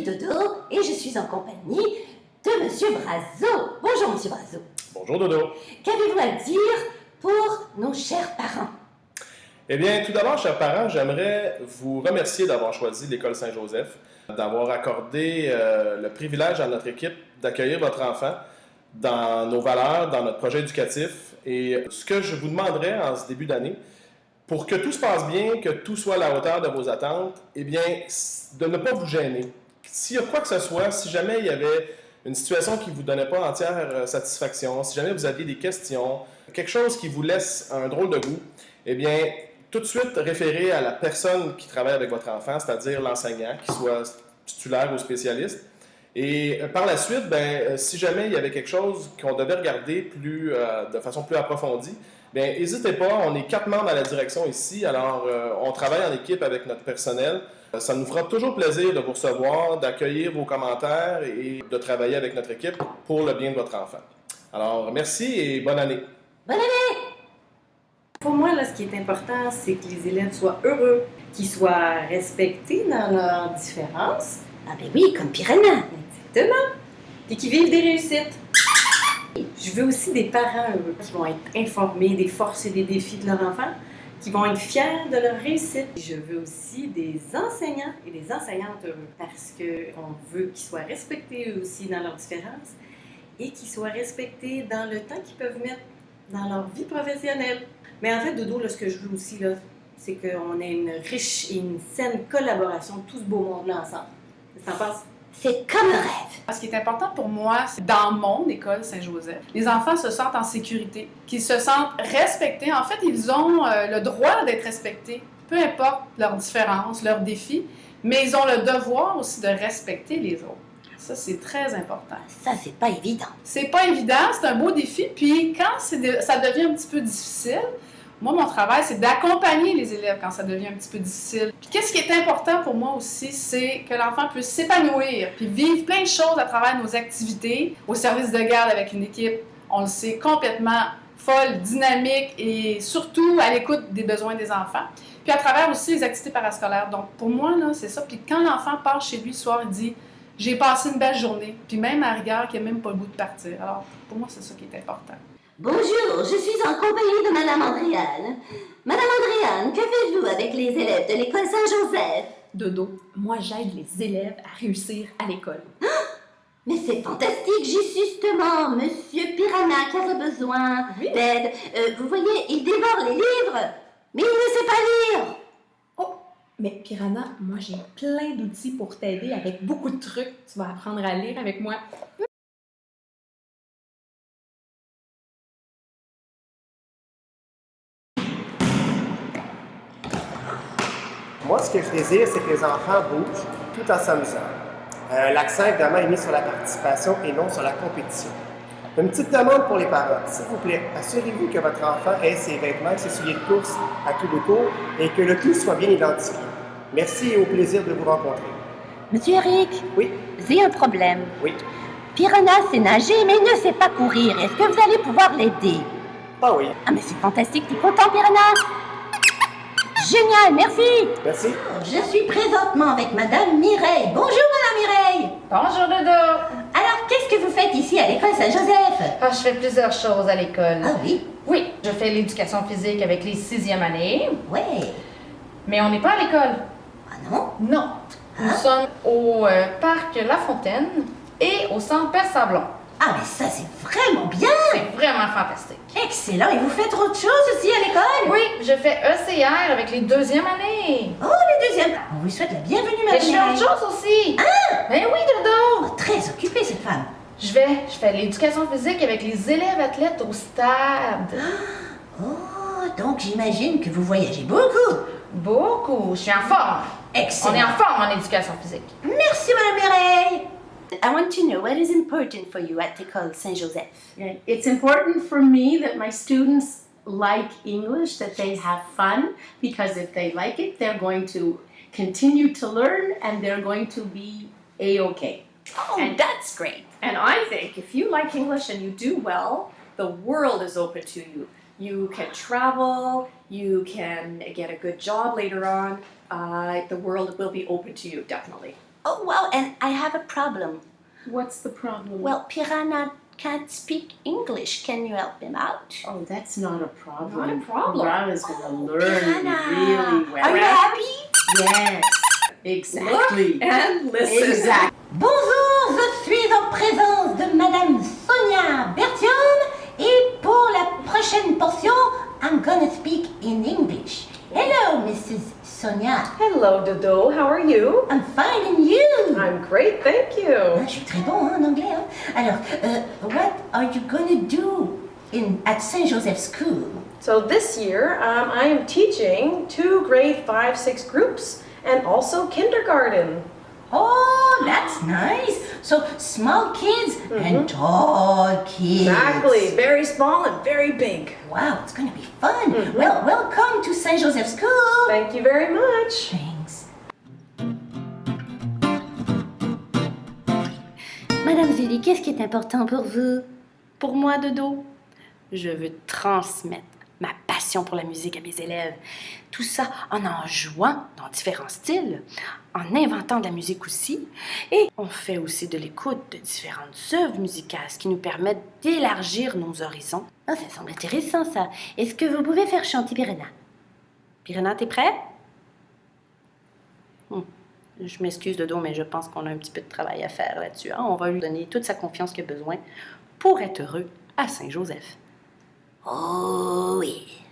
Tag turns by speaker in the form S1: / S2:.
S1: Dodo et je suis en compagnie de Monsieur Brazeau. Bonjour Monsieur Brazeau.
S2: Bonjour Dodo.
S1: Qu'avez-vous à dire pour nos chers parents?
S2: Eh bien, tout d'abord, chers parents, j'aimerais vous remercier d'avoir choisi l'École Saint-Joseph, d'avoir accordé le privilège à notre équipe d'accueillir votre enfant dans nos valeurs, dans notre projet éducatif. Et ce que je vous demanderais en ce début d'année, pour que tout se passe bien, que tout soit à la hauteur de vos attentes, eh bien, de ne pas vous gêner. S'il y a quoi que ce soit, si jamais il y avait une situation qui ne vous donnait pas entière satisfaction, si jamais vous aviez des questions, quelque chose qui vous laisse un drôle de goût, eh bien, tout de suite référez à la personne qui travaille avec votre enfant, c'est-à-dire l'enseignant, qu'il soit titulaire ou spécialiste. Et par la suite, si jamais il y avait quelque chose qu'on devait regarder de façon plus approfondie, n'hésitez pas, on est 4 membres à la direction ici, alors on travaille en équipe avec notre personnel. Ça nous fera toujours plaisir de vous recevoir, d'accueillir vos commentaires et de travailler avec notre équipe pour le bien de votre enfant. Alors, merci et bonne année.
S1: Bonne année!
S3: Pour moi, là, ce qui est important, c'est que les élèves soient heureux, qu'ils soient respectés dans leurs différences.
S1: Ah ben oui, comme Piranha.
S3: Exactement. Et qu'ils vivent des réussites. Je veux aussi des parents heureux qui vont être informés des forces et des défis de leur enfant, qui vont être fiers de leur réussite. Je veux aussi des enseignants et des enseignantes heureux parce qu'on veut qu'ils soient respectés eux aussi dans leurs différences et qu'ils soient respectés dans le temps qu'ils peuvent mettre dans leur vie professionnelle. Mais en fait, Dodo, là, ce que je veux aussi, là, c'est qu'on ait une riche et une saine collaboration de tout ce beau monde-là ensemble. Qu'est-ce que t'en penses?
S1: C'est comme un rêve.
S4: Ce qui est important pour moi, c'est dans mon école Saint-Joseph, les enfants se sentent en sécurité, qu'ils se sentent respectés. En fait, ils ont le droit d'être respectés, peu importe leurs différences, leurs défis, mais ils ont le devoir aussi de respecter les autres. Ça, c'est très important.
S1: Ça, c'est pas évident.
S4: C'est pas évident, c'est un beau défi. Puis quand ça devient un petit peu difficile, moi, mon travail, c'est d'accompagner les élèves quand ça devient un petit peu difficile. Puis qu'est-ce qui est important pour moi aussi, c'est que l'enfant puisse s'épanouir puis vivre plein de choses à travers nos activités. Au service de garde avec une équipe, on le sait, complètement folle, dynamique et surtout à l'écoute des besoins des enfants. Puis à travers aussi les activités parascolaires. Donc pour moi, là, c'est ça. Puis quand l'enfant part chez lui le soir, il dit « J'ai passé une belle journée », puis même à rigueur, qu'il n'a même pas le goût de partir. Alors pour moi, c'est ça qui est important.
S1: Bonjour, je suis en compagnie de Madame Andréane. Madame Andréane, que faites-vous avec les élèves de l'école Saint-Joseph?
S5: Dodo, moi j'aide les élèves à réussir à l'école.
S1: Mais c'est fantastique, j'ai justement Monsieur Piranha qui aurait besoin d'aide. Vous voyez, il dévore les livres, mais il ne sait pas lire.
S5: Oh, mais Piranha, moi j'ai plein d'outils pour t'aider avec beaucoup de trucs. Tu vas apprendre à lire avec moi.
S6: Moi, ce que je désire, c'est que les enfants bougent tout en s'amusant. L'accent, évidemment, est mis sur la participation et non sur la compétition. Une petite demande pour les parents. S'il vous plaît, assurez-vous que votre enfant ait ses vêtements, ses souliers de course à tous les cours et que le tout soit bien identifié. Merci et au plaisir de vous rencontrer.
S1: Monsieur Eric,
S6: Oui,
S1: j'ai un problème.
S6: oui.
S1: Piranha sait nager, mais il ne sait pas courir. Est-ce que vous allez pouvoir l'aider?
S6: Ah oui,
S1: Ah, mais c'est fantastique, t'es content, Piranha? Génial, merci.
S6: merci.
S1: Je suis présentement avec Madame Mireille. Bonjour, Madame Mireille.
S7: Bonjour Dodo!
S1: Alors, qu'est-ce que vous faites ici à l'école Saint-Joseph?
S7: Ah, je fais plusieurs choses à l'école.
S1: Ah oui?
S7: Oui, je fais l'éducation physique avec les 6e années,
S1: Ouais.
S7: mais on n'est pas à l'école.
S1: Ah non?
S7: Non. Nous sommes au parc La Fontaine et au centre Père Sablon.
S1: Ah, mais ça, c'est vraiment bien.
S7: C'est vraiment fantastique.
S1: Excellent. Et vous faites autre chose aussi à l'école?
S7: Oui, je fais ECR avec les 2e années.
S1: Oh, les deuxièmes. On vous souhaite la bienvenue,
S7: Et
S1: Madame
S7: je fais
S1: Mireille.
S7: autre chose aussi. Ah! Ben oui, Dodo!
S1: Oh, très occupée, cette femme.
S7: Je fais l'éducation physique avec les élèves athlètes au stade.
S1: Oh, donc j'imagine que vous voyagez beaucoup.
S7: Beaucoup. Je suis en forme.
S1: Excellent.
S7: On est en forme en éducation physique.
S1: Merci, Madame Mireille. I want to know what is important for you at l'école Saint-Joseph.
S8: Okay. It's important for me that my students like English, that they have fun, because if they like it, they're going to continue to learn and they're going to be A-okay.
S5: Oh,
S8: And
S5: that's great.
S8: And I think if you like English and you do well, the world is open to you. You can travel, you can get a good job later on. The world will be open to you, definitely.
S1: Oh, well, and I have a problem.
S8: What's the problem?
S1: Well, Piranha can't speak English. Can you help him out?
S8: Oh, that's not a problem.
S4: Not a problem.
S8: Piranha's gonna learn
S1: Piranha,
S8: really well.
S1: are you happy?
S8: Yes, exactly.
S4: And listen.
S8: Exactly.
S1: Bonjour, je suis en présence de Madame Sonia Bertium et pour la prochaine portion, I'm gonna speak in English. Hello, Mrs. Sonia.
S3: Hello, Dodo. How are you?
S1: I'm fine and you?
S3: I'm great, thank you.
S1: Je suis très bon en anglais. Hein? Alors, what are you gonna do at Saint Joseph School?
S3: So this year, I am teaching 2 grade 5-6 groups and also kindergarten.
S1: Oh, that's nice. So small kids and tall kids.
S3: Exactly. Very small and very big.
S1: Wow, it's gonna be fun. Well, welcome to Saint Joseph School.
S3: Thank you very much.
S1: Thanks. Madame Zélie, qu'est-ce qui est important pour vous?
S9: Pour moi, Dodo, je veux transmettre ma passion pour la musique à mes élèves. Tout ça en jouant dans différents styles, en inventant de la musique aussi. Et on fait aussi de l'écoute de différentes œuvres musicales, ce qui nous permet d'élargir nos horizons.
S1: Oh, ça semble intéressant, ça. Est-ce que vous pouvez faire chanter Piranha?
S9: Piranha, t'es prêt? Je m'excuse, Dodo, mais je pense qu'on a un petit peu de travail à faire là-dessus. Hein? On va lui donner toute sa confiance qu'il a besoin pour être heureux à Saint-Joseph.
S1: Oh oui.